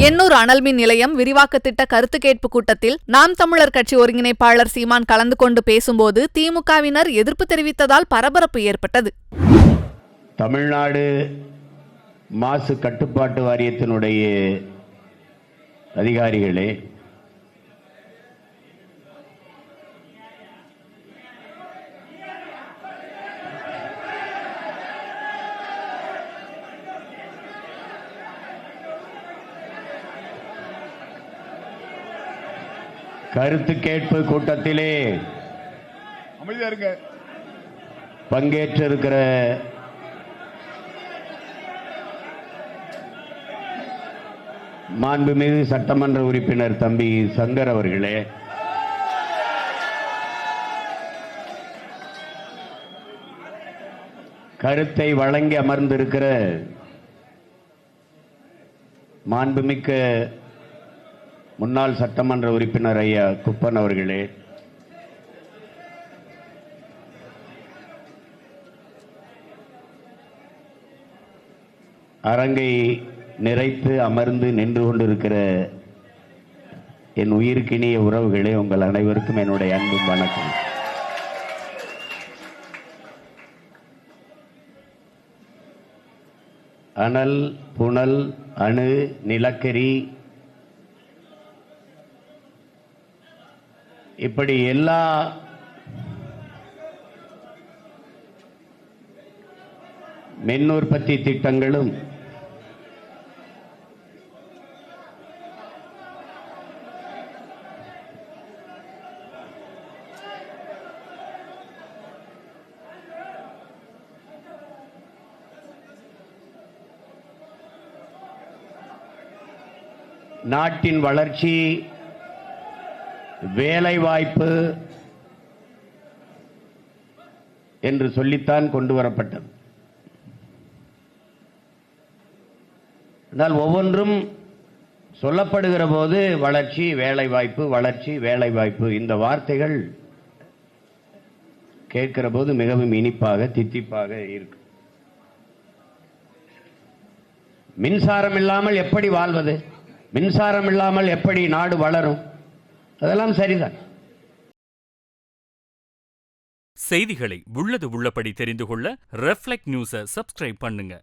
எண்ணூர் அனல்மின் நிலையம் விரிவாக்க திட்ட கருத்து கேட்பு கூட்டத்தில் நாம் தமிழர் கட்சி ஒருங்கிணைப்பாளர் சீமான் கலந்து கொண்டு பேசும்போது திமுகவினர் எதிர்ப்பு தெரிவித்ததால் பரபரப்பு ஏற்பட்டது. தமிழ்நாடு மாசு கட்டுப்பாட்டு வாரியத்தினுடைய அதிகாரிகளே, கருத்து கேட்பு கூட்டத்திலே பங்கேற்றிருக்கிற மாண்புமிகு சட்டமன்ற உறுப்பினர் தம்பி சங்கர் அவர்களே, கருத்தை வழங்கி அமர்ந்திருக்கிற மாண்புமிக்க முன்னாள் சட்டமன்ற உறுப்பினர் ஐயா குப்பன் அவர்களே, அரங்கை நிறைத்து அமர்ந்து நின்று கொண்டிருக்கிற என் உயிருக்கினிய உறவுகளே, உங்கள் அனைவருக்கும் என்னுடைய அன்பும் வணக்கம். அனல், புனல், அணு, நிலக்கரி இப்படி எல்லா மின் உற்பத்தி திட்டங்களும் நாட்டின் வளர்ச்சி, வேலைவாய்ப்பு என்று சொல்லித்தான் கொண்டு வரப்பட்டது. ஆனால் ஒவ்வொன்றும் சொல்லப்படுகிற போது வளர்ச்சி, வேலைவாய்ப்பு, வளர்ச்சி, வேலைவாய்ப்பு இந்த வார்த்தைகள் கேட்கிற போது மிகவும் இனிப்பாக, தித்திப்பாக இருக்கு. மின்சாரம் இல்லாமல் எப்படி வாழ்வது? மின்சாரம் இல்லாமல் எப்படி நாடு வளரும்? அதெல்லாம் சரிதான். செய்திகளை உள்ளது உள்ளபடி தெரிந்து கொள்ள ரெஃப்ளெக்ட் நியூஸை சப்ஸ்கிரைப் பண்ணுங்க.